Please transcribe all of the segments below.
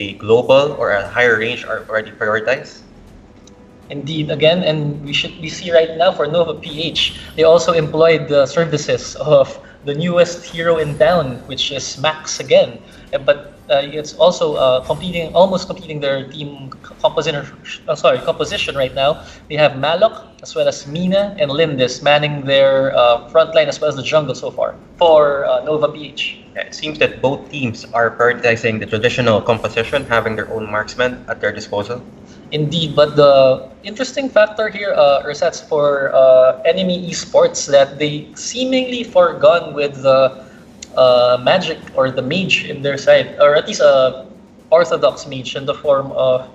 a global or a higher range are already prioritized? Indeed, again, and we see right now for NovaPH, they also employed the services of the newest hero in town, which is Max again. But it's also almost completing their team composition right now. They have Malok as well as Mina and Lindis manning their front line as well as the jungle so far for NovaPH. Yeah, it seems that both teams are prioritizing the traditional composition, having their own marksman at their disposal. Indeed, but the interesting factor here, Ersatz, for NemyE-Sports, that they seemingly forgone with the magic or the mage in their side, or at least a orthodox mage in the form of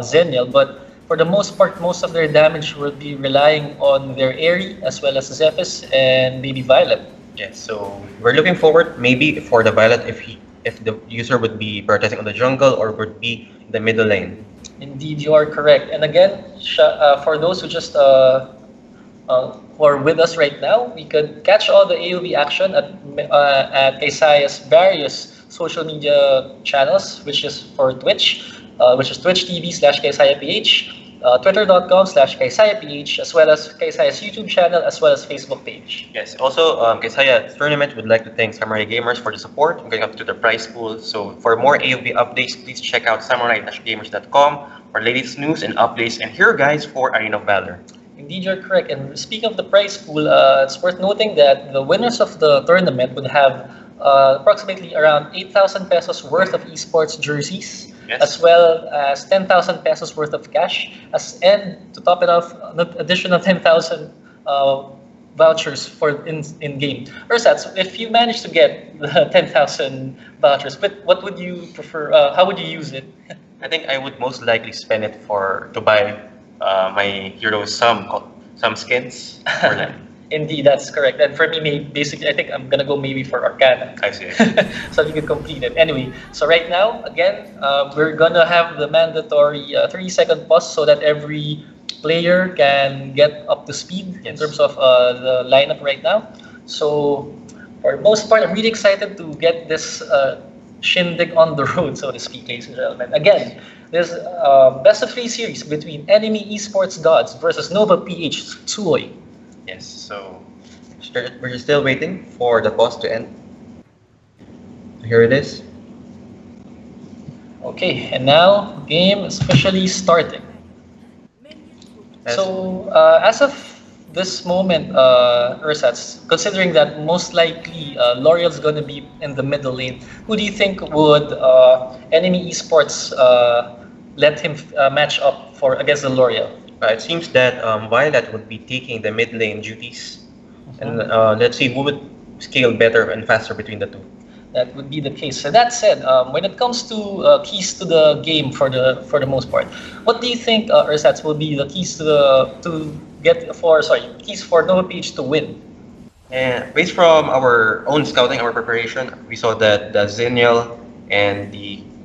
Zenial. But for the most part, most of their damage will be relying on their Airy as well as Zephys and maybe Violet. Yes, so we're looking forward maybe for the Violet if the user would be prioritizing on the jungle or would be the middle lane. Indeed, you are correct. And again, for those who just who are with us right now, we could catch all the AOV action at Kaisaya's various social media channels, which is for Twitch, which is Twitch TV/KaisayaPH, Twitter.com/KaisayaPH, as well as Kaisaya's YouTube channel, as well as Facebook page. Yes, also Kaisaya Tournament would like to thank Samurai Gamers for the support and going up to the prize pool. So for more AOV updates, please check out samurai-gamers.com for latest news and updates. And here, guys, for Arena of Valor. Indeed, you're correct. And speaking of the prize pool, it's worth noting that the winners of the tournament would have approximately around 8,000 pesos worth of esports jerseys, yes, as well as 10,000 pesos worth of cash, and to top it off, an additional 10,000 vouchers for in-game. Ersatz, if you manage to get the 10,000 vouchers, but what would you prefer? How would you use it? I think I would most likely spend it to buy my heroes some skins for them. Indeed, that's correct. And for me, basically, I think I'm gonna go maybe for Arcana. I see. So you can complete it. Anyway, so right now, again, we're gonna have the mandatory 3-second pause so that every player can get up to speed, yes, in terms of the lineup right now. So for the most part, I'm really excited to get this shindig on the road, so to speak, ladies and gentlemen. Again, this best of 3 series between NemyE-Sports Gods versus NovaPH Tsuyoi. Yes, so we're still waiting for the pause to end. Here it is. Okay, and now game is officially starting. So as of this moment, Ersatz, considering that most likely L'Oreal's going to be in the middle lane, who do you think would NemyE-Sports let him match up against the L'Oreal? It seems that Violet would be taking the mid lane duties, and let's see who would scale better and faster between the two. That would be the case. So that said, when it comes to keys to the game for the most part, what do you think, Ersatz, will be the keys keys for NovaPH to win? And based from our own scouting, our preparation, we saw that the Zenial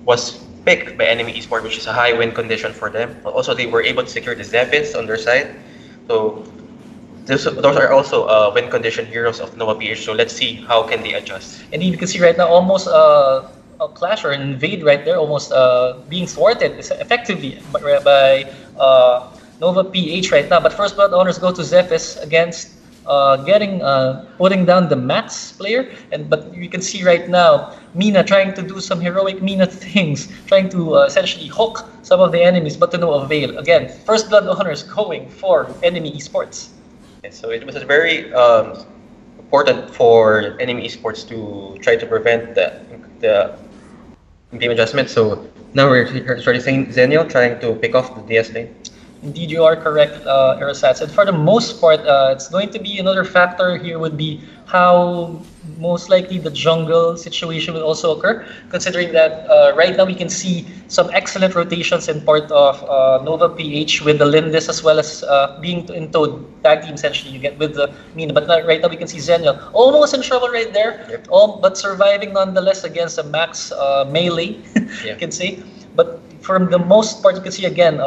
was picked by NemyE-Sports, which is a high win condition for them. Also, they were able to secure the Zephys on their side. So those are also win condition heroes of NovaPH. So let's see how can they adjust. And you can see right now almost a clash or an invade right there, almost being thwarted effectively by NovaPH right now. But First Blood owners go to Zephys against putting down the Max player, but you can see right now Mina trying to do some heroic Mina things, trying to essentially hook some of the enemies, but to no avail. Again, First Blood owners going for NemyE-Sports. Yes, so it was very important for NemyE-Sports to try to prevent the game adjustment. So now we're seeing Zenial trying to pick off the DS lane. Indeed, you are correct, Ersatz. And for the most part, it's going to be another factor here would be how most likely the jungle situation will also occur, considering that right now we can see some excellent rotations in part of NovaPH with the Lindis as well as being in Toad tag team essentially you get with the Mina. But right now we can see Zenial almost in trouble right there, yep, but surviving nonetheless against a Max melee, you can say. But for the most part, you can see again,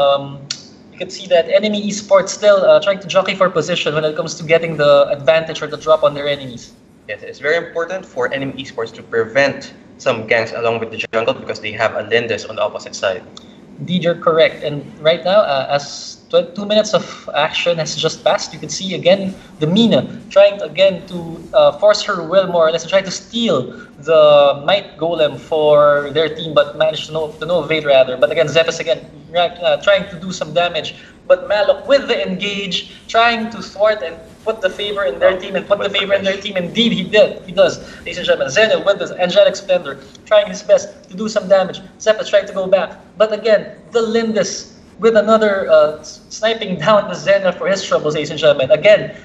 you can see that NemyE-Sports still trying to jockey for position when it comes to getting the advantage or the drop on their enemies. Yes, it's very important for NemyE-Sports to prevent some ganks along with the jungle because they have a Lindis on the opposite side. Indeed, you're correct. And right now, as 2 minutes of action has just passed, you can see again the Mina trying again to force her will more or less, to try to steal the Might Golem for their team, but managed to no evade rather. But again, Zephys again trying to do some damage. But Malok with the engage, trying to thwart and put the favor in their team and put the favor in their team. Indeed, he did. He does. Ladies and gentlemen, Zeno with the Angelic Splendor, trying his best to do some damage. Zephys trying to go back. But again, the Lindis with another sniping down the Zeno for his troubles, ladies and gentlemen. Again,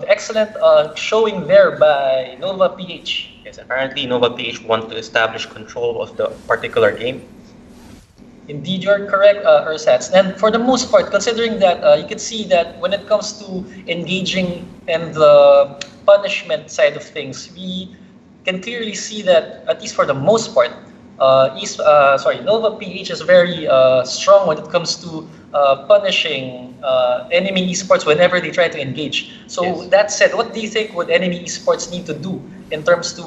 excellent showing there by NovaPH. Yes, apparently NovaPH want to establish control of the particular game. Indeed, you're correct, Ursats. And for the most part, considering that you can see that when it comes to engaging and the punishment side of things, we can clearly see that, at least for the most part, NovaPH is very strong when it comes to punishing NemyE-Sports whenever they try to engage. So yes. That said, what do you think would NemyE-Sports need to do in terms to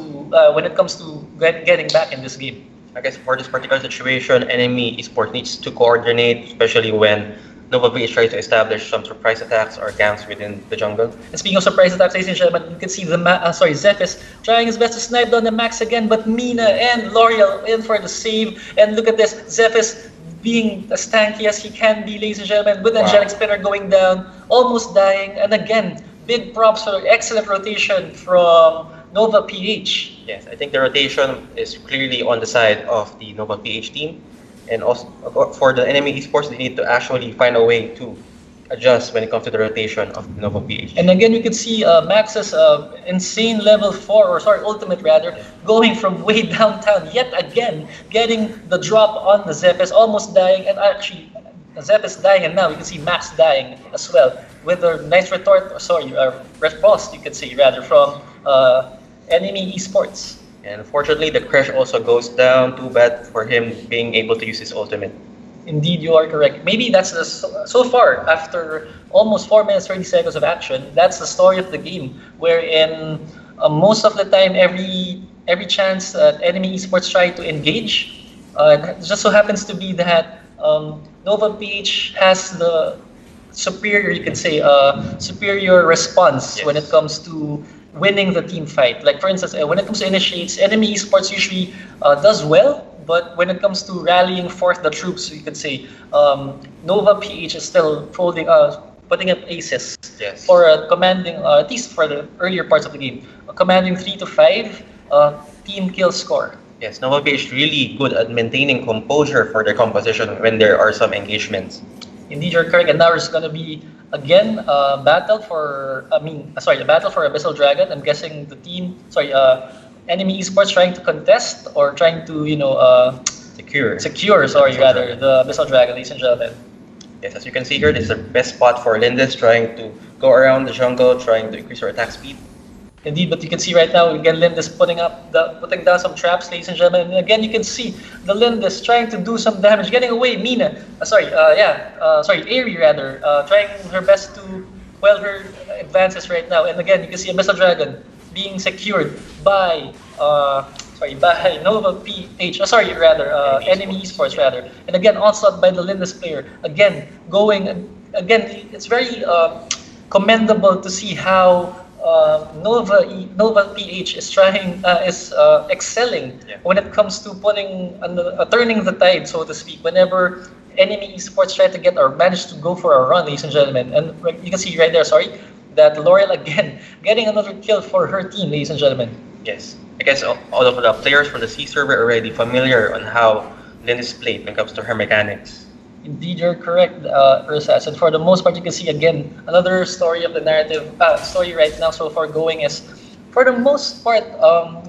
when it comes to getting back in this game? I guess for this particular situation, NemyE-Sports needs to coordinate, especially when NovaPH tries to establish some surprise attacks or ganks within the jungle. And speaking of surprise attacks, ladies and gentlemen, you can see Zephys trying his best to snipe down the Max again, but Mina and L'Oreal in for the save. And look at this, Zephys being as tanky as he can be, ladies and gentlemen, with Angelic Spinner going down, almost dying. And again, big props for excellent rotation from NovaPH. Yes, I think the rotation is clearly on the side of the NovaPH team. And also for the NemyE-Sports, they need to actually find a way to adjust when it comes to the rotation of the NovaPH. And again, you can see Max's insane level 4, or sorry, ultimate rather, going from way downtown, yet again, getting the drop on the Zephys, almost dying, and actually, Zephys dying, and now you can see Max dying as well, with a nice riposte, you could say, rather, from NemyE-Sports. And unfortunately, the crash also goes down. Too bad for him being able to use his ultimate. Indeed, you are correct. Maybe that's so far, after almost 4 minutes, 30 seconds of action, that's the story of the game, wherein most of the time, every chance that NemyE-Sports try to engage, it just so happens to be that NovaPH has the superior, you can say, superior response when it comes to winning the team fight. Like for instance, when it comes to initiates, NemyE-Sports usually does well, but when it comes to rallying forth the troops, you could say, NovaPH is still putting up aces for commanding, at least for the earlier parts of the game, commanding 3 to 5 team kill score. Yes, NovaPH really good at maintaining composure for their composition when there are some engagements. Indeed, you're correct. And now there's going to be again a battle for Abyssal Dragon. I'm guessing the team, NemyE-Sports trying to contest or trying to secure the Abyssal Dragon, ladies and gentlemen. Yes, as you can see here, this is the best spot for Lindis, trying to go around the jungle, trying to increase her attack speed. Indeed, but you can see right now, again, Lindis putting down some traps, ladies and gentlemen. And again, you can see the Lindis trying to do some damage, getting away. Mina, Aerie rather, trying her best to quell her advances right now. And again, you can see Abyssal Dragon being secured by NovaPH, NemyE-Sports rather. And again, onslaught by the Lindis player. Again, it's very commendable to see how NovaPH is excelling when it comes to turning the tide, so to speak, whenever NemyE-Sports try to get or manage to go for a run, ladies and gentlemen. And you can see right there, that L'Oreal again getting another kill for her team, ladies and gentlemen. Yes, I guess all of the players from the C server are already familiar on how Lindis played when it comes to her mechanics. Indeed, you're correct, Ursas. And for the most part, you can see again another story of the narrative. Story right now so far going is, for the most part,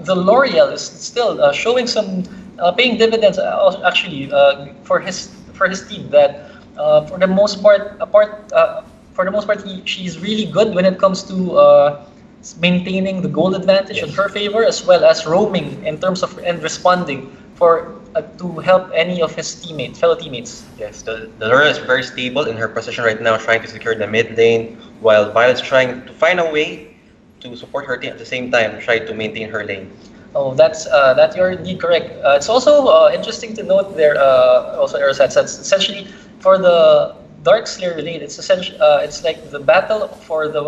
the L'Oreal is still showing some paying dividends. Actually, for his team. That for the most part, she's really good when it comes to maintaining the goal advantage in her favor, as well as roaming in terms of and responding to help any of his fellow teammates. Yes, the L'Oreal is very stable in her position right now, trying to secure the mid lane, while Violet's trying to find a way to support her team at the same time, try to maintain her lane. Oh, that you're indeed correct. It's also interesting to note there, also Aerosats, that's essentially for the Dark Slayer lane. It's essentially it's like the battle for the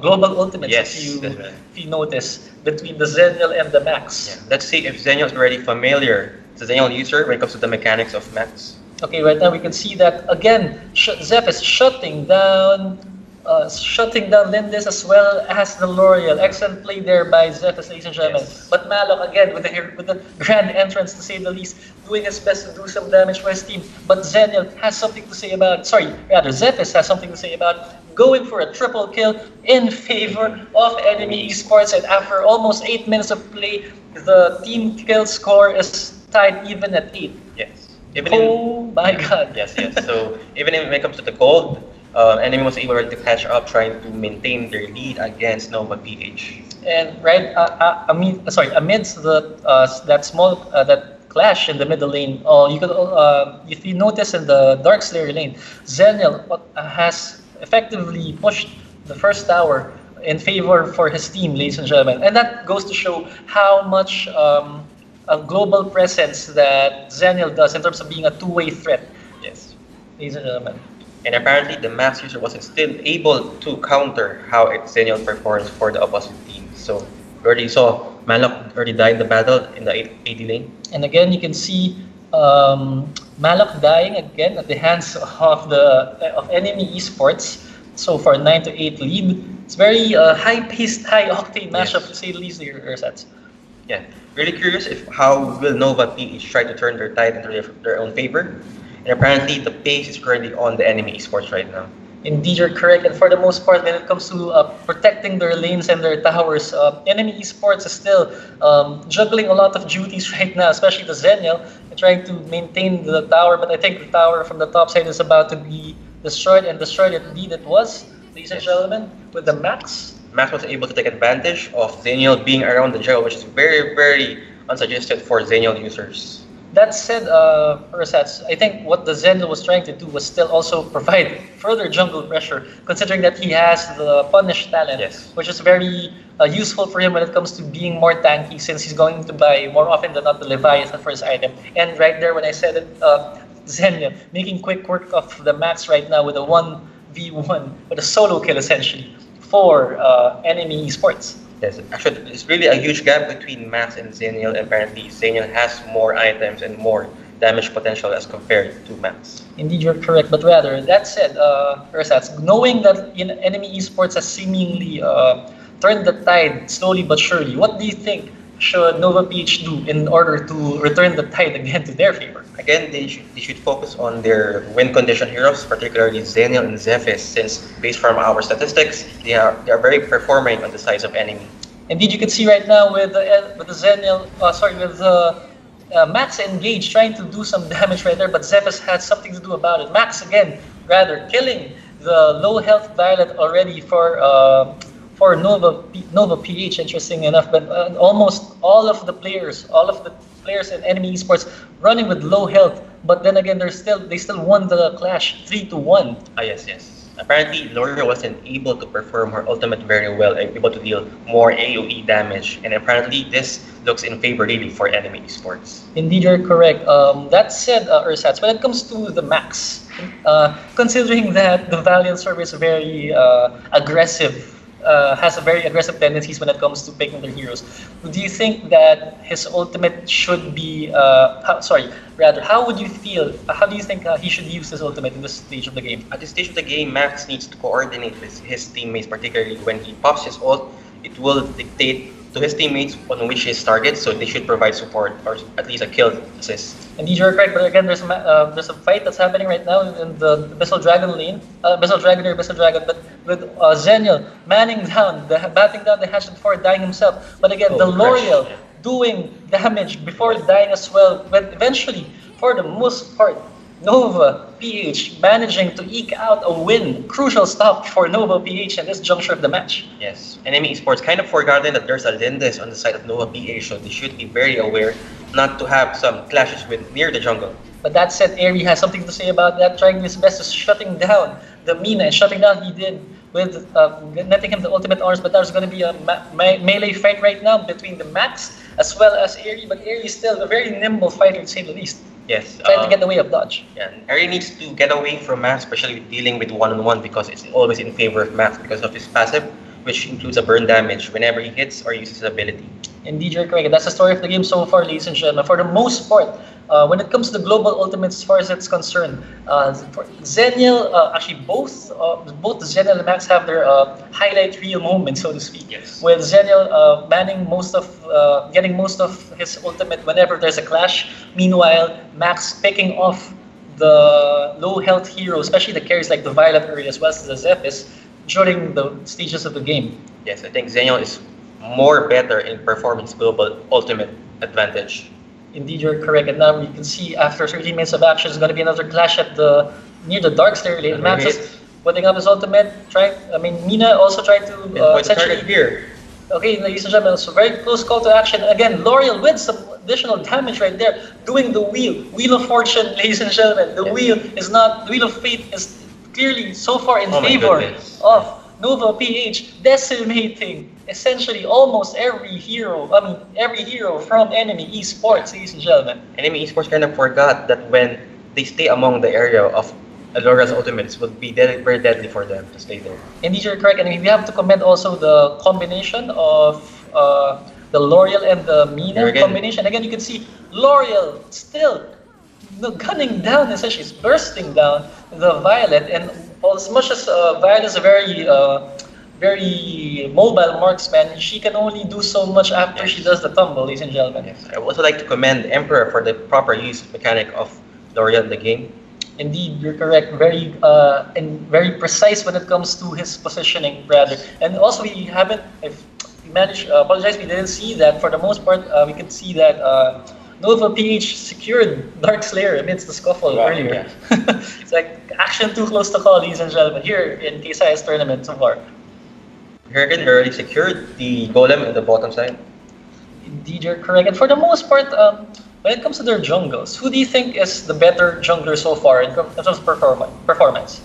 global ultimates. Yes, that's right. If you notice between the Zenial and the Yeah. Max. Let's see if Zenyo is already familiar. It's a Zenyo user when it comes to the mechanics of Max. Okay, right now we can see that again. Zeph is shutting down Lindis as well as the L'Oreal. Excellent play there by Zephyrus, ladies and gentlemen. Yes. But Malok again with the grand entrance to say the least, doing his best to do some damage for his team. But Zenial has something to say about it. Sorry, rather Zephyrus has something to say about it. Going for a triple kill in favor of Enemy Esports, and after almost 8 minutes of play, the team kill score is tied even at 8. Yes. Even Oh my god. yes, yes. So even when it comes to the gold, enemy was able to catch up, trying to maintain their lead against NovaPH. And right, amidst the that small that clash in the middle lane, you could if you notice in the Dark Slayer lane, Zenial has effectively pushed the first tower in favor for his team, ladies and gentlemen, and that goes to show how much a global presence that Zenial does in terms of being a two-way threat, Yes. ladies and gentlemen. And apparently the Max user wasn't still able to counter how Xenial performs for the opposite team. So we already saw Malok already died in the battle in the AD lane. And again, you can see Malok dying again at the hands of enemy esports. So for 9-8 lead, it's very high-paced, high-octane matchup to say the least here, Ersatz. Yeah, really curious if how will NovaPH try to turn their tide into their own favor. And apparently the pace is currently on the enemy esports right now. Indeed, you're correct. And for the most part, when it comes to protecting their lanes and their towers, enemy esports is still juggling a lot of duties right now, especially the Zenial, trying to maintain the tower. But I think the tower from the top side is about to be destroyed, and destroyed indeed it was, ladies and gentlemen, with the Max. Max was able to take advantage of Zenial being around the jungle, which is very, very unsuggested for Zenial users. That said, Ersatz, I think what the Zenial was trying to do was still also provide further jungle pressure, considering that he has the Punish talent, Yes. which is very useful for him when it comes to being more tanky, since he's going to buy more often than not the Leviathan for his item. And right there, when I said it, Zenial making quick work of the Max right now with a 1v1, with a solo kill essentially for enemy esports. Yes, actually, it's really a huge gap between Max and Zenial. Apparently, Zenial has more items and more damage potential as compared to Max. Indeed, you're correct. But rather, that said, Ersatz, knowing that enemy esports has seemingly turned the tide slowly but surely, what do you think should NovaPH do in order to return the tide again to their favor? Again, they should focus on their win condition heroes, particularly Zenial and Zephys, since based from our statistics, they are very performing on the sides of enemy. Indeed, you can see right now with the Zenial, with the Max engaged, trying to do some damage right there, but Zephys had something to do about it. Max again, rather killing the low health Violet already for NovaPH, interesting enough, but almost all of the players in enemy esports running with low health, but then again they still won the clash 3-1. Ah, yes, yes. Apparently, L'Oreal wasn't able to perform her ultimate very well and able to deal more AoE damage, and apparently this looks in favor really for enemy esports. Indeed, you're correct. That said, Ersatz, when it comes to the Max, considering that the Valiant server is very aggressive, has a very aggressive tendencies when it comes to picking their heroes. Do you think that his ultimate should be? How would you feel? How do you think he should use his ultimate in this stage of the game? At this stage of the game, Max needs to coordinate with his teammates, particularly when he pops his ult. It will dictate to his teammates on which his target, so they should provide support or at least a kill assist. Indeed, you're correct. But again, there's a fight that's happening right now in the Abyssal Dragon lane, Abyssal Dragon. But with Zenial batting down the hatch before dying himself. But again, the L'Oreal doing damage before dying as well. But eventually, for the most part, NovaPH managing to eke out a win. Crucial stop for NovaPH at this juncture of the match. Yes, enemy esports kind of forgotten that there's a Lindis on the side of NovaPH, so they should be very aware not to have some clashes with near the jungle. But that said, Airy has something to say about that, trying his best to shutting down the Mina, and shutting down he did with netting him the ultimate honors. But there's going to be a melee fight right now between the Max as well as Airy, but Airy is still a very nimble fighter to say the least. Yes. Trying to get the way of dodge. Yeah, and Eri needs to get away from Max, especially dealing with one-on-one because it's always in favor of Max because of his passive, which includes a burn damage whenever he hits or uses his ability. Indeed, you're correct. That's the story of the game so far, ladies and gentlemen. For the most part, when it comes to the global ultimates, as far as it's concerned, for Zenial, actually both Zenial and Max have their highlight reel moment, so to speak. Yes. With Zenial getting most of his ultimate whenever there's a clash. Meanwhile, Max picking off the low health hero, especially the carries like the Violet early as well as the Zephys, during the stages of the game. Yes, I think Zenial is more better in performance global ultimate advantage. Indeed, you're correct. And now you can see after 30 minutes of action, there's going to be another clash at near the Dark Slayer lane. Max is putting up his ultimate. Mina also tried to essentially here. Okay, ladies and gentlemen, so very close call to action. Again, L'Oreal with some additional damage right there, doing the Wheel of Fortune, ladies and gentlemen. The Wheel of Fate is clearly so far in favor of NovaPH, decimating essentially almost every hero from NemyE-Sports, ladies and gentlemen. NemyE-Sports kind of forgot that when they stay among the area of L'Oreal's ultimates would be very deadly for them to stay there. Indeed, you're correct. And we have to comment also the combination of the L'Oreal and the Mina combination. Again, you can see L'Oreal still gunning down, essentially bursting down the Violet. And as much as Violet is a very mobile marksman, she can only do so much after she does the tumble, ladies and gentlemen. Yes. I would also like to commend Emperor for the proper use mechanic of L'Oreal in the game. Indeed, you're correct. Very and very precise when it comes to his positioning, rather. And also, we haven't. If we managed, apologize, we didn't see that. For the most part, we could see that NovaPH secured Dark Slayer amidst the scuffle earlier. Yeah. It's like action too close to call, ladies and gentlemen. Here in Kaisaya's tournament so far. Hurricane already secured the golem in the bottom side. Indeed, you're correct. And for the most part, when it comes to their jungles, who do you think is the better jungler so far in terms of performance?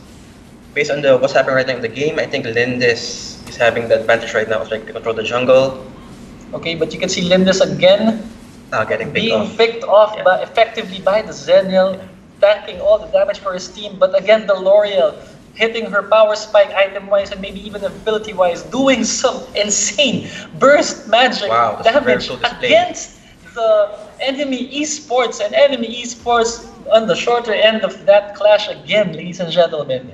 Based on what's happening right now in the game, I think Lindis is having the advantage right now of to control the jungle. Okay, but you can see Lindis again being picked off effectively by the Zenial, tanking all the damage for his team. But again, the L'Oreal hitting her power spike item-wise and maybe even ability-wise, doing some insane burst magic damage against the NemyE-Sports, and NemyE-Sports on the shorter end of that clash again, ladies and gentlemen.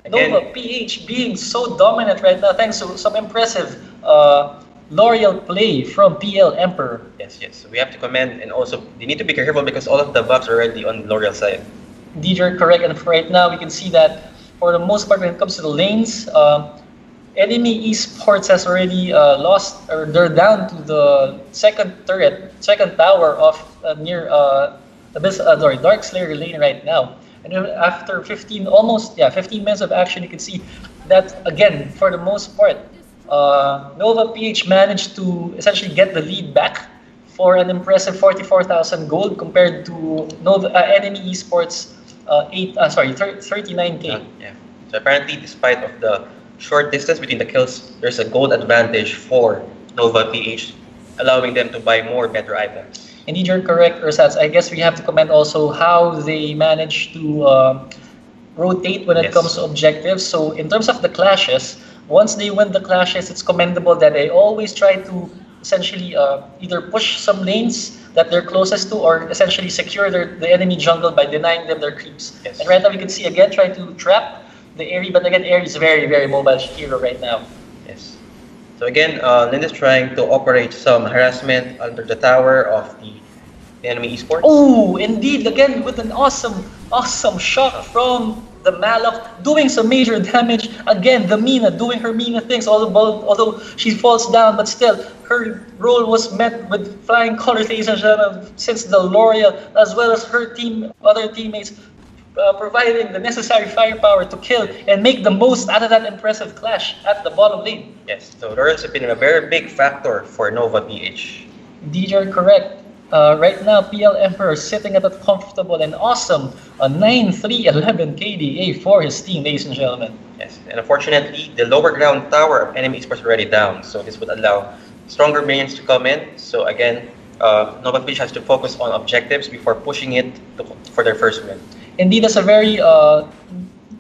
NovaPH being so dominant right now thanks to some impressive L'Oreal play from PL Emperor. Yes. So we have to commend, and also they need to be careful because all of the buffs are already on L'Oreal side. Indeed, you're correct, and for right now we can see that for the most part when it comes to the lanes, NemyE-Sports has already lost, or they're down to the second tower of near Dark Slayer lane right now. And after 15 minutes of action, you can see that again, for the most part, NovaPH managed to essentially get the lead back for an impressive 44,000 gold compared to NemyE-Sports 39k. Yeah. So apparently, despite of the short distance between the kills, there's a gold advantage for NovaPH, allowing them to buy more better items. Indeed, you're correct, Ersatz. I guess we have to comment also how they manage to rotate when it comes to objectives. So in terms of the clashes, once they win the clashes, it's commendable that they always try to essentially either push some lanes that they're closest to, or essentially secure the enemy jungle by denying them their creeps. Yes. And right now we can see again try to trap the Airy, but again Airy is a very mobile hero right now. Yes. So again, Lind is trying to operate some harassment under the tower of the NemyE-Sports. Oh, indeed! Again with an awesome shot from the Malok, doing some major damage. Again, the Mina doing her Mina things, although she falls down, but still, her role was met with flying colors, ladies and gentlemen, since the L'Oreal, as well as her other teammates, providing the necessary firepower to kill and make the most out of that impressive clash at the bottom lane. Yes, so L'Oreal has been a very big factor for NovaPH. Indeed, you're correct. Right now, PL Emperor sitting at a comfortable and awesome 9-3-11 KDA for his team, ladies and gentlemen. Yes, and unfortunately, the lower ground tower of NemyE-Sports is already down, so this would allow stronger minions to come in. So again, NovaPH has to focus on objectives before pushing it for their first win. Indeed, that's a very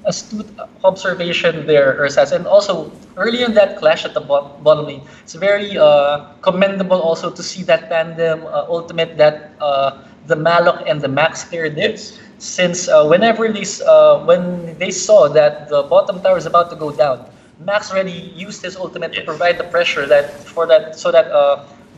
astute observation there, Ursas. And also, early in that clash at the bottom lane, it's very commendable also to see that tandem ultimate that the Malok and the Max player did. Yes. Since when they saw that the bottom tower is about to go down, Max already used his ultimate to Yes. provide the pressure so that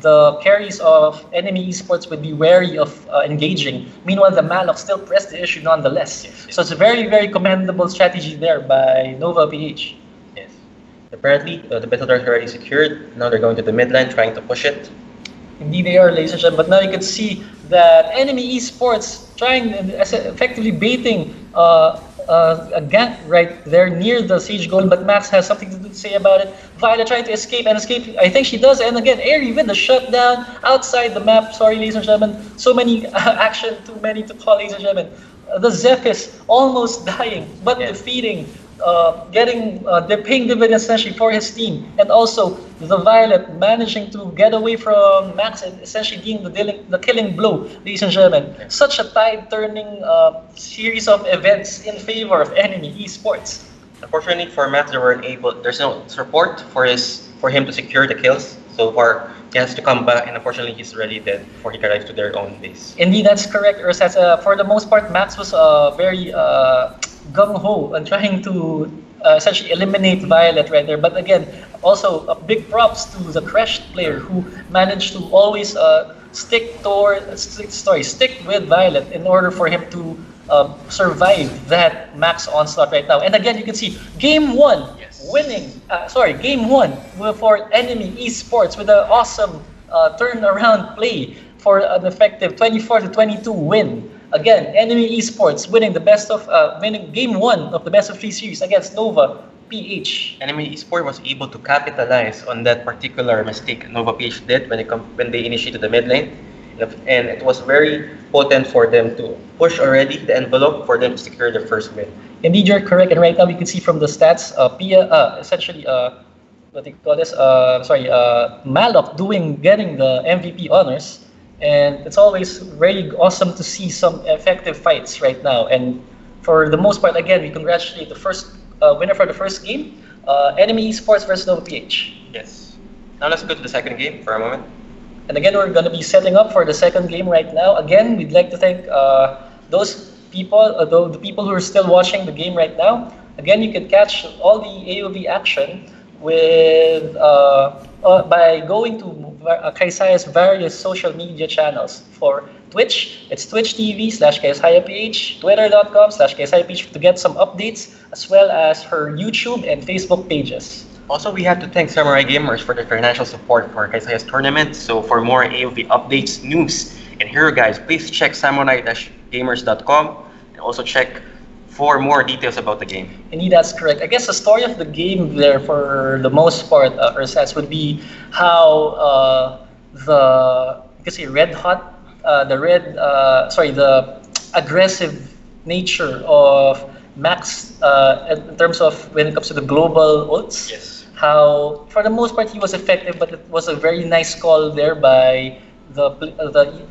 the carries of enemy esports would be wary of engaging. Meanwhile, the Malok still pressed the issue nonetheless. Yes. So it's a very, very commendable strategy there by NovaPH. Yes. Apparently, the battle is already secured. Now they're going to the mid lane, trying to push it. Indeed, they are, ladies and gentlemen. But now you can see that enemy esports trying effectively baiting a gank right there near the Siege Golem, but Max has something to say about it. Violet trying to escape and escape. I think she does. And again, Airy with the shutdown outside the map. Sorry, ladies and gentlemen. So many action, too many to call, ladies and gentlemen. The Zeph is almost dying, but Yes. defeating, paying dividends essentially for his team. And also the Violet managing to get away from Max and essentially being the killing blow, ladies and gentlemen. Yes. Such a tide-turning series of events in favor of enemy esports. Unfortunately for Max, there's no support for him to secure the kills. So far, he has to come back, and unfortunately, he's already dead before he arrives to their own base. Indeed, that's correct, Ursas. For the most part, Max was very gung-ho and trying to essentially eliminate Violet right there. But again, also a big props to the Crashed player who managed to always stick with Violet in order for him to survive that Max onslaught right now. And again, you can see game one. Yes. Game one for enemy esports with an awesome turnaround play for an effective 24-22 win. Again, enemy esports winning winning game one of the best of three series against Nova PH. NME-Sports was able to capitalize on that particular mistake NovaPH did when they initiated the mid lane. And it was very potent for them to push already the envelope for them to secure their first win. Indeed, you're correct. And right now, you can see from the stats, what do you call this? Malok getting the MVP honors. And it's always very awesome to see some effective fights right now. And for the most part, again, we congratulate the first winner for the first game, Enemy Esports versus NovaPH. Yes. Now let's go to the second game for a moment. And again, we're going to be setting up for the second game right now. Again, we'd like to thank those people, the people who are still watching the game right now. Again, you can catch all the AOV action by going to Kaisaya's various social media channels. For Twitch, it's Twitch TV/KaisayaPH, Twitter.com/KaisayaPH to get some updates, as well as her YouTube and Facebook pages. Also, we have to thank Samurai Gamers for their financial support for Kaisaya's tournament. So for more AOV updates, news, and hero guides, please check samurai-gamers.com and also check for more details about the game. Indeed, that's correct. I guess the story of the game there, for the most part, Ursas, would be how the aggressive nature of Max in terms of when it comes to the global ults. Yes. How, for the most part, he was effective, but it was a very nice call there by the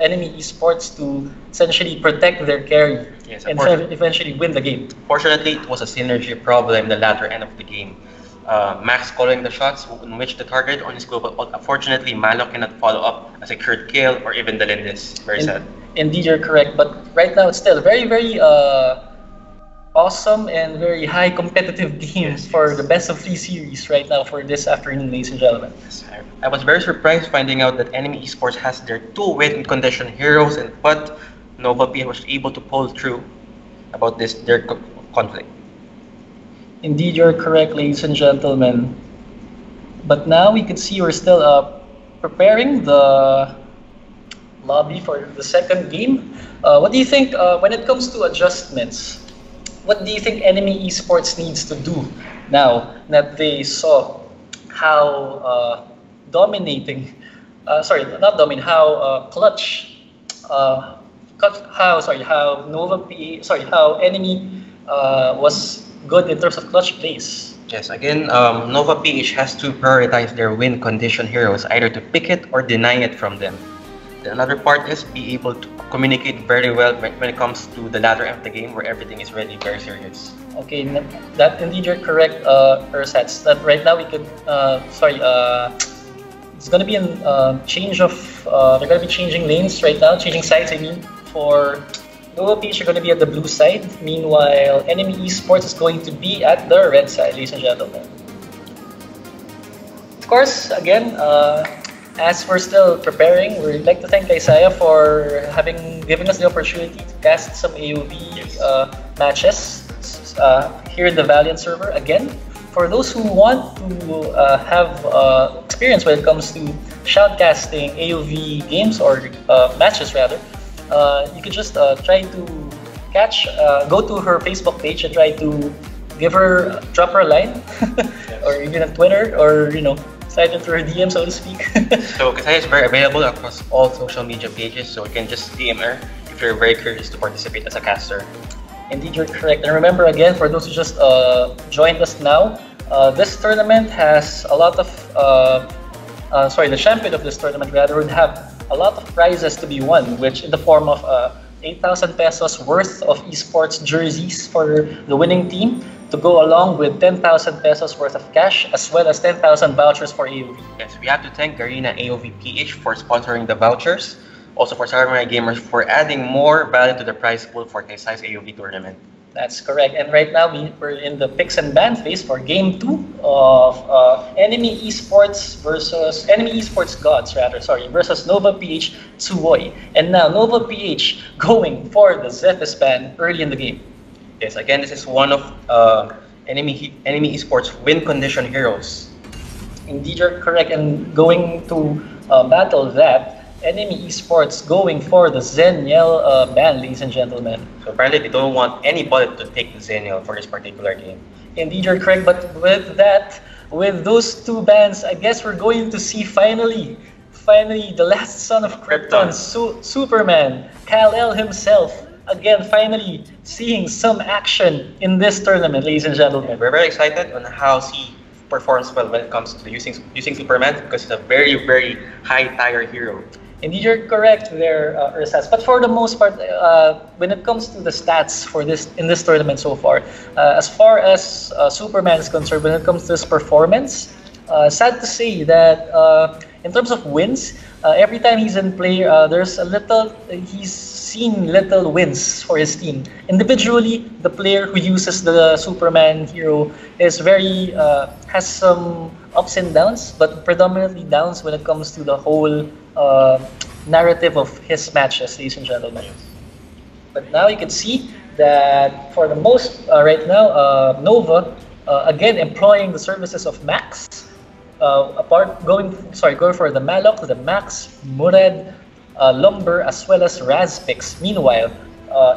enemy esports to essentially protect their carry Yes, and eventually win the game. Fortunately, it was a synergy problem in the latter end of the game. Max calling the shots in which the target on his global ult. Unfortunately, Malok cannot follow up a secured kill or even the Lindis. Very sad. Indeed, you're correct. But right now, it's still very, very awesome and very high competitive games for the best of three series right now for this afternoon, ladies and gentlemen. Yes, I was very surprised finding out that Enemy Esports has their two win condition heroes, but NovaPH was able to pull through about their conflict. Indeed, you're correct, ladies and gentlemen. But now we can see we're still preparing the lobby for the second game. What do you think when it comes to adjustments? What do you think Enemy Esports needs to do now that they saw how how Enemy was good in terms of clutch plays? Yes, again, NovaPH has to prioritize their win condition heroes, either to pick it or deny it from them. The another part is be able to communicate very well when it comes to the latter end of the game where everything is really very serious. Okay, that indeed you're correct, Ursats. That right now we could, it's gonna be a change of, they're gonna be changing lanes right now, changing sides. I mean, for NovaPH are gonna be at the blue side. Meanwhile, EnemyE-Sports is going to be at the red side, ladies and gentlemen. Of course, again, as we're still preparing, we'd like to thank Kaisaya for having given us the opportunity to cast some AOV matches here in the Valiant server. Again, for those who want to have experience when it comes to shoutcasting AOV games or matches rather, you could just try to go to her Facebook page and try to drop her a line, or even on Twitter, or slide into her DM, so to speak. So Kaisaya is very available across all social media pages, so you can just DM her if you're very curious to participate as a caster. Indeed, you're correct. And remember again, for those who just joined us now, this tournament has a lot of, the champion of this tournament rather would have a lot of prizes to be won, which in the form of 8,000 pesos worth of esports jerseys for the winning team, to go along with 10,000 pesos worth of cash, as well as 10,000 vouchers for AOV. Yes, we have to thank Garena AOV PH for sponsoring the vouchers. Also for Samurai Gamers for adding more value to the prize pool for Kaisaya's AOV tournament. That's correct. And right now we're in the picks and ban phase for Game 2 of EnemyE-Sports Gods versus NovaPH Tsuyoi. And now NovaPH going for the Zephys ban early in the game. Yes, again, this is one of EnemyE-Sports win condition heroes. Indeed, you're correct. And going to battle that, EnemyE-Sports going for the Zenial ban, ladies and gentlemen. So apparently they don't want anybody to take the Zenial for this particular game. Indeed, you're correct. But with those two bans, I guess we're going to see finally the last son of Krypton, Superman, Kal-El himself, again, finally seeing some action in this tournament, ladies and gentlemen. Yeah, we're very excited on how he performs well when it comes to using Superman, because he's a very, very high tier hero. Indeed, you're correct there, Ursas. But for the most part, when it comes to the stats for in this tournament so far, as far as Superman is concerned, when it comes to his performance, sad to say that in terms of wins, every time he's in play, he's seen little wins for his team. Individually, the player who uses the Superman hero is has some ups and downs, but predominantly downs when it comes to the whole narrative of his matches, ladies and gentlemen. But now you can see that for the most right now, Nova again employing the services of Max. Going for the Malok, the Max, Murad, Lumber, as well as Razpix. Meanwhile,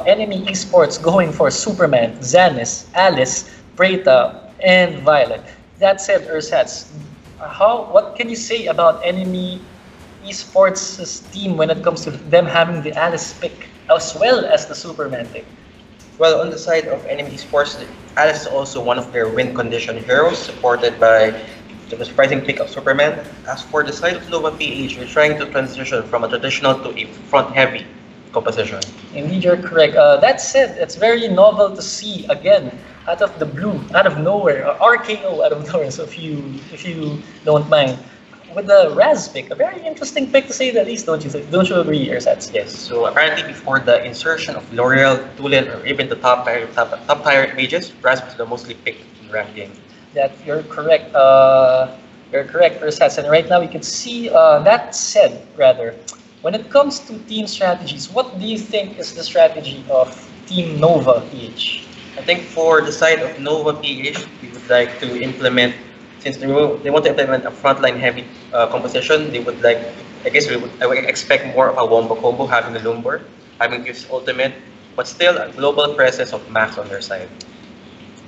EnemyE-Sports going for Superman, Xanis, Alice, Preta, and Violet. That said, Ursats, what can you say about EnemyE-Sports' team when it comes to them having the Alice pick as well as the Superman pick? Well, on the side of EnemyE-Sports, Alice is also one of their win condition heroes, supported by the surprising pick of Superman. As for the side of NovaPH, we're trying to transition from a traditional to a front-heavy composition. Indeed, you're correct. That said, it's very novel to see again out of the blue, out of nowhere, RKO out of nowhere. So if you don't mind, with the Raz pick, a very interesting pick to say the least, don't you think? Don't you agree, Ersatz? Yes. So apparently, before the insertion of L'Oreal, Tulin, or even the top tier mages, Raz was the mostly picked in ranked game. That you're correct. You're correct, Ursats. And right now we can see. That said, rather, when it comes to team strategies, what do you think is the strategy of Team Nova PH? I think for the side of Nova PH, we would like to implement, since they want to implement a frontline heavy composition, they would like. I would expect more of a wombo combo, having the Lumber, having his ultimate, but still a global presence of Max on their side.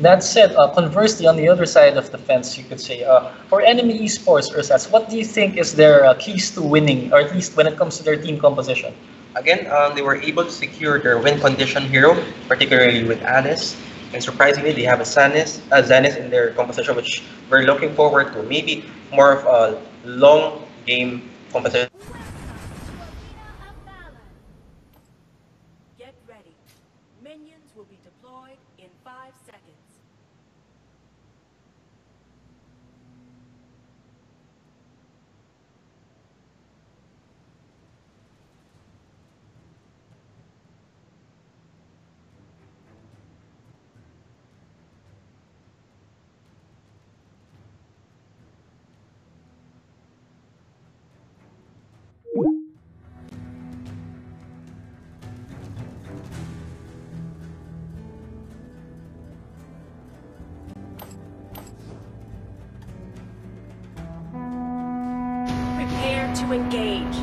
That said, conversely, on the other side of the fence, you could say, for EnemyE-Sports, Ursats, what do you think is their keys to winning, or at least when it comes to their team composition? Again, they were able to secure their win condition hero, particularly with Alice. They were able to secure their win condition heroes, as well as their ultimate, but still a global presence of Max on their side. That said, conversely, on the other side of the fence, you could say, for EnemyE-Sports, Ursats, what do you think is their keys to winning, or at least when it comes to their team composition? Again, they were able to secure their win condition hero, particularly with Alice. And surprisingly, they have a Zanis in their composition, which we're looking forward to. Maybe more of a long game composition. Get ready. Minions will be deployed in 5 seconds. Prepare to engage.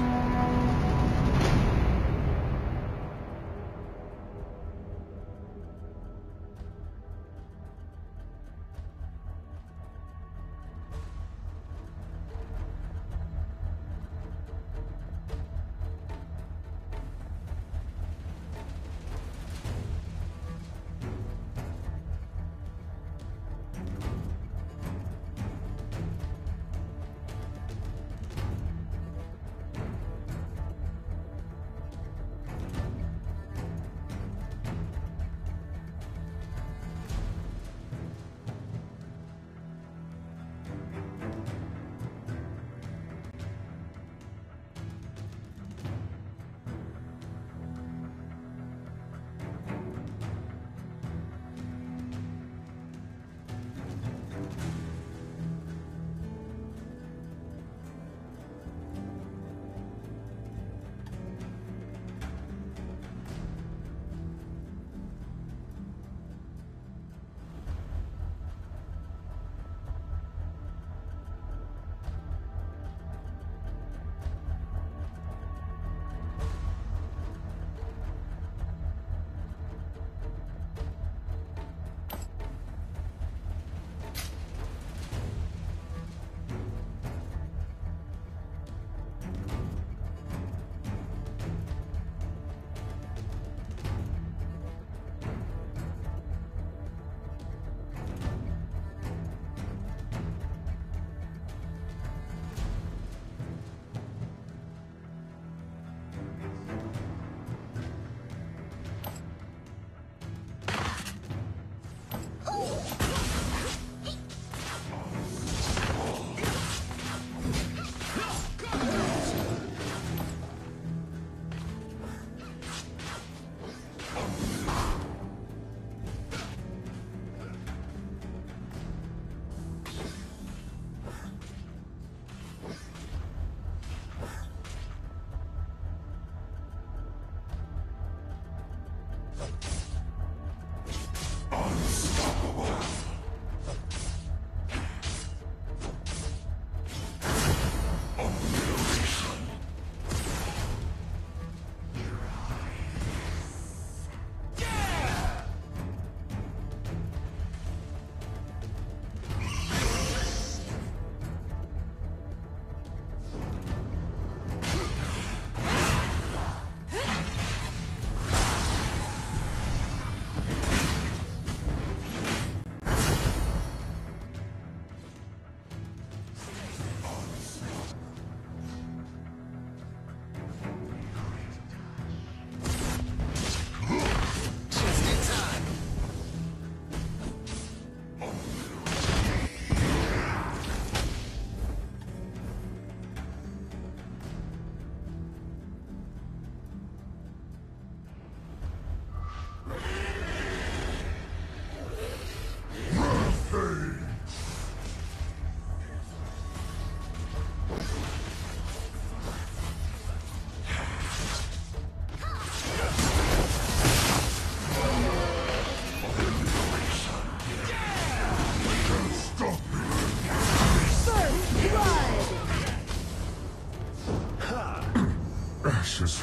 Ashes.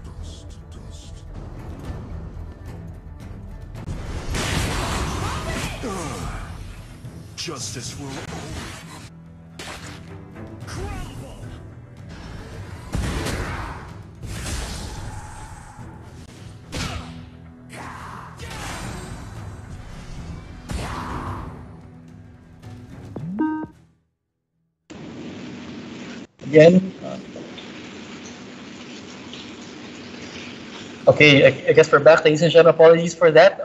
Dust to dust. Justice will crumble. again. Okay, I guess we're back, ladies and gentlemen. Apologies for that.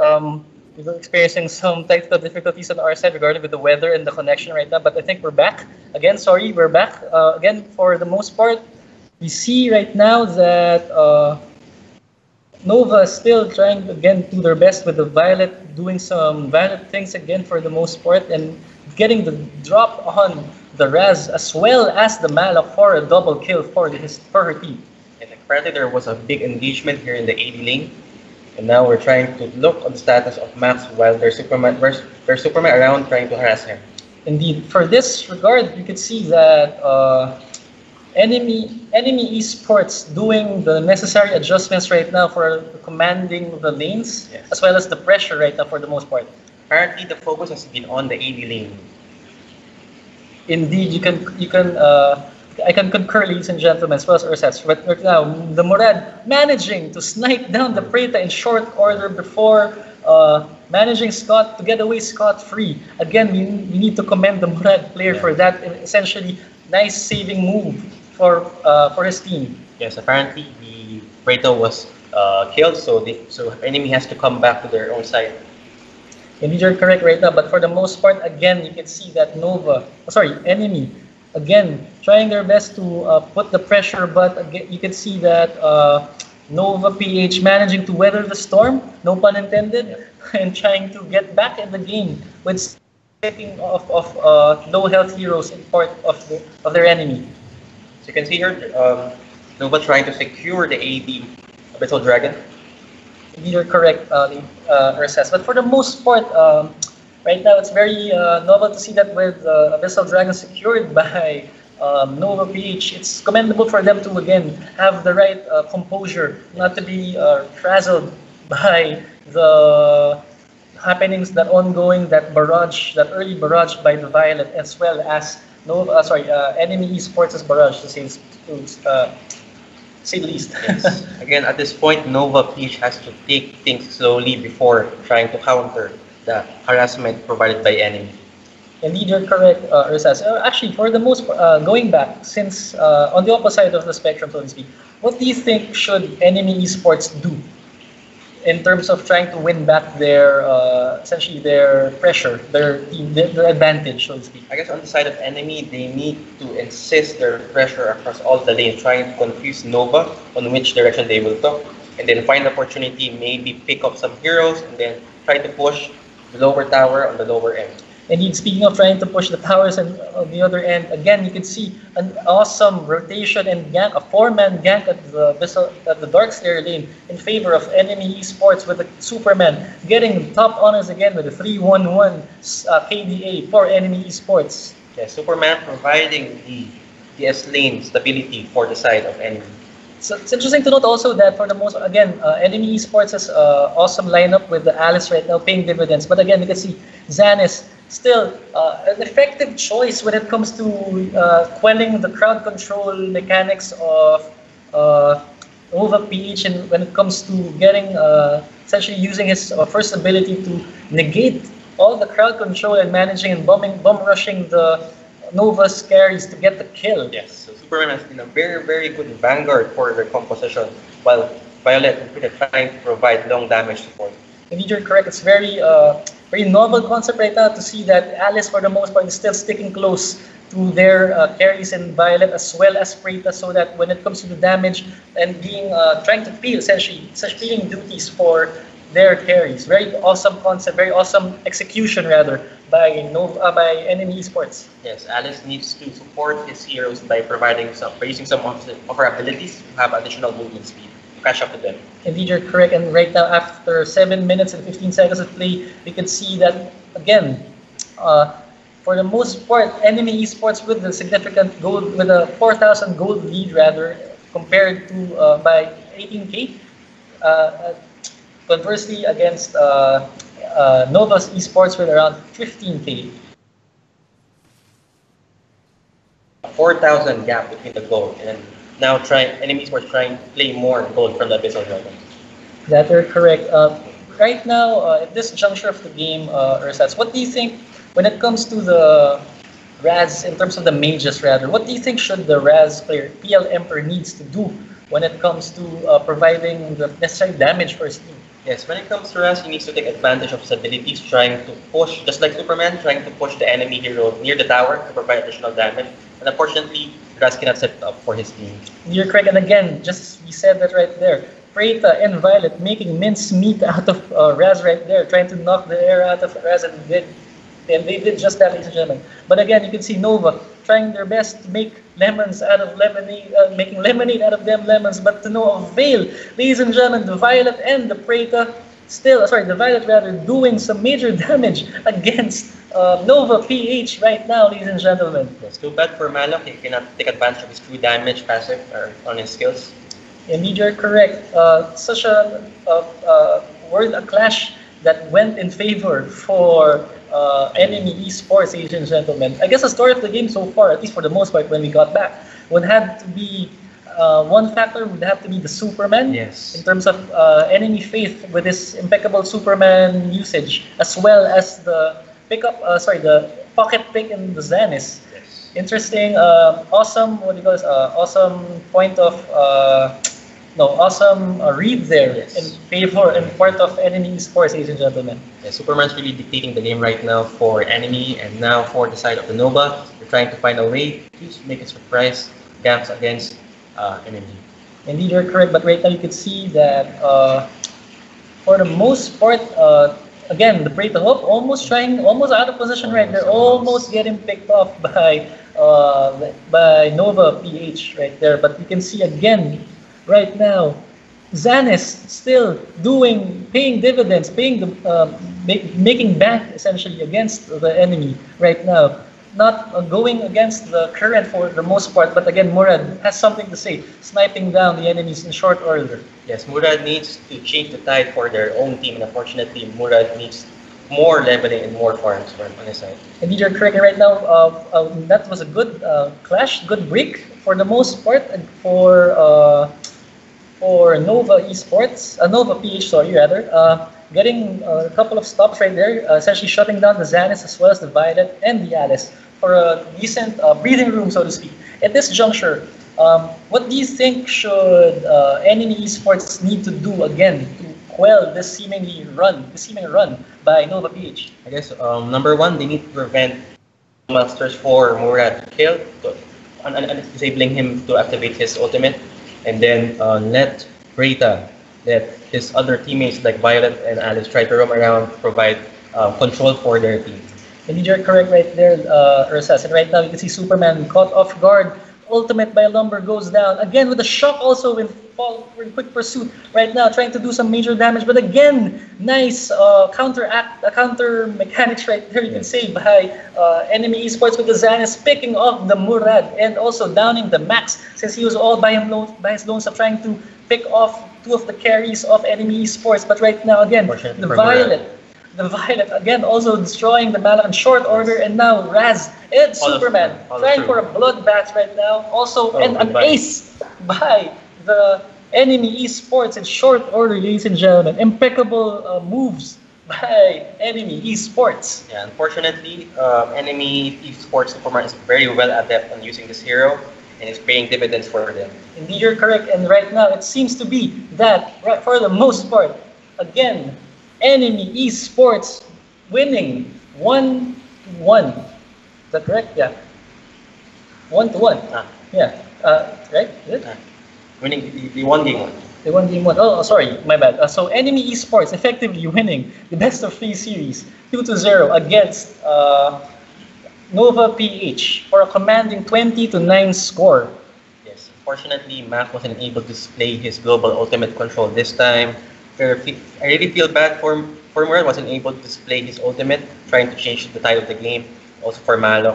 We were experiencing some technical difficulties on our side regarding with the weather and the connection right now, but I think we're back. Again, sorry, we're back. Again, for the most part, we see right now that Nova is still trying to again do their best with the Violet, doing some Violet things again for the most part, and getting the drop on the Raz as well as the Malak for a double kill for her team. And apparently there was a big engagement here in the AD lane. And now we're trying to look on the status of Max while there's Superman around trying to harass him. Indeed, for this regard, you could see that NemyE-Sports doing the necessary adjustments right now for commanding the lanes, Yes. as well as the pressure right now for the most part. Apparently the focus has been on the AD lane. Indeed, I can concur, ladies and gentlemen, as well as Ursats. But right now, the Murad managing to snipe down the Preta in short order before managing Scott to get away scot-free. Again, we need to commend the Murad player for that essentially nice saving move for his team. Yes, apparently the Preta was killed, so enemy has to come back to their own side. Indeed, you're correct right now. But for the most part, again, you can see that Enemy, again, trying their best to put the pressure, but again, you can see that NovaPH managing to weather the storm, no pun intended, and trying to get back in the game with taking off of low health heroes in part of their enemy. So you can see here, Nova trying to secure the AD Abyssal Dragon. Indeed, you're correct, Ursas. But for the most part, right now it's very novel to see that with Abyssal Dragon secured by NovaPH. It's commendable for them to again have the right composure, not to be frazzled by the happenings that ongoing, that early barrage by the Violet, as well as NemyE-Sports' barrage, to say the least. Yes. Again, at this point, NovaPH has to take things slowly before trying to counter the harassment provided by enemy. Indeed, you're correct, Ursas. Actually, for the most going back, since on the opposite side of the spectrum, so to speak, what do you think should NemyE-Sports do in terms of trying to win back their essentially their pressure, their advantage, so to speak? I guess on the side of enemy, they need to insist their pressure across all the lanes, trying to confuse Nova on which direction they will go, and then find opportunity, maybe pick up some heroes, and then try to push the lower tower on the lower end. Indeed, speaking of trying to push the towers and on the other end, again, you can see an awesome rotation and gank, a four-man gank at the Dark Slayer lane in favor of NemyE-Sports with the Superman getting top honors again with the 3-1-1 KDA for NemyE-Sports. Yeah, Superman providing the DS lane stability for the side of enemy. So it's interesting to note also that for the most, again, NemyE-Sports has awesome lineup with the Alice right now paying dividends. But again, you can see Xanis still an effective choice when it comes to quelling the crowd control mechanics of NovaPH, and when it comes to getting essentially using his first ability to negate all the crowd control and managing and bomb rushing the Nova's carries to get the kill. Yes, so Superman has been a very, very good vanguard for their composition, while Violet and Peter trying to provide long damage support. Indeed, you're correct. It's very novel concept right now to see that Alice, for the most part, is still sticking close to their carries and Violet as well as Preta, so that when it comes to the damage and being trying to peel essentially such peeling duties for their carries. Very awesome concept, very awesome execution rather by NemyE-Sports. Yes, Alice needs to support his heroes by using some of her abilities to have additional movement speed to catch up to them. Indeed, you're correct. And right now, after 7 minutes and 15 seconds of play, we can see that again. For the most part, NemyE-Sports with a significant gold, with a 4,000 gold lead rather, compared to by 18k. Conversely, against Nova's esports with around 15k. 4,000 gap between the gold, and now NemyE-Sports trying to play more gold from the Abyssal Dragon. That are correct. Right now, at this juncture of the game, Ursats, what do you think when it comes to the Raz, in terms of the mages rather, what do you think should the Raz player, PL Emperor, needs to do when it comes to providing the necessary damage for his team? Yes, when it comes to Raz, he needs to take advantage of his abilities, trying to push, just like Superman, trying to push the enemy hero near the tower to provide additional damage. And unfortunately, Raz cannot set it up for his team. You're correct, and again, just we said that right there. Preta and Violet making mincemeat out of Raz right there, trying to knock the air out of Raz, and they did just that, ladies and gentlemen. But again, you can see Nova trying their best to make lemons out of lemonade, making lemonade out of them lemons, but to no avail. Ladies and gentlemen, the Violet and the Preta the Violet rather, doing some major damage against NovaPH right now, ladies and gentlemen. It's too bad for Malok, he cannot take advantage of his true damage passive or on his skills. Indeed, you're correct. Such a clash that went in favor for NME-Sports, ladies and gentlemen. I guess the story of the game so far, at least for the most part when we got back, would have to be one factor would have to be the Superman. Yes. In terms of enemy faith with his impeccable Superman usage, as well as the the pocket pick in the Xanis. Yes. Interesting, awesome. What do you call this? Awesome point of awesome read there Yes. in favor and part of NME-Sports, ladies and gentlemen. Yeah, Superman's really dictating the game right now for enemy, and now for the side of the Nova, they're trying to find a way to make a surprise camps against enemy. Indeed, you're correct. But right now you can see that for the most part, again, the Preta Hope almost out of position right there, almost getting picked off by NovaPH right there. But you can see again right now, Xanis still paying dividends, making bank essentially against the enemy right now. Not going against the current for the most part, but again, Murad has something to say, sniping down the enemies in short order. Yes, Murad needs to change the tide for their own team, and unfortunately, Murad needs more leveling and more farms on his side. Indeed, you're correct. And right now, that was a good clash, good break for the most part, and for NovaPH, sorry, rather, getting a couple of stops right there, essentially shutting down the Xanis as well as the Violet and the Alice for a decent breathing room, so to speak. At this juncture, what do you think should NME-Sports need to do again to quell this seeming run by NovaPH? I guess number one, they need to prevent monsters for Murad to kill, disabling him to activate his ultimate, and then let his other teammates like Violet and Alice try to roam around, provide control for their team. Indeed, you're correct right there, Ursas. And right now you can see Superman caught off guard. Ultimate by Lumber goes down. Again with a shock also in quick pursuit right now, trying to do some major damage. But again, nice counter mechanics right there, you can say, by NME-Sports with the Xanis picking off the Murad and also downing the Max, since he was all by his lonesome trying to pick off two of the carries of NME-Sports. But right now again, the Violet again also destroying the Malak in short order, and now Raz and Superman trying for a bloodbath right now. Also, and an ace by the NME-Sports in short order, ladies and gentlemen. Impeccable moves by NME-Sports. Yeah, unfortunately, NME-Sports Superman is very well adept on using this hero, and is paying dividends for them. Indeed, you're correct. And right now, it seems to be that, for the most part, again, NME-Sports winning 1-1. Is that correct? Yeah. 1-1. Yeah. Right? Is it? Winning, they won game one. They won game one. Oh, sorry, my bad. So NME-Sports effectively winning the best of 3 series 2-0 against NovaPH for a commanding 20-9 score. Yes, unfortunately, Mac wasn't able to display his global ultimate control this time. I really feel bad for Murad, wasn't able to display his ultimate, trying to change the tide of the game. Also for Malok.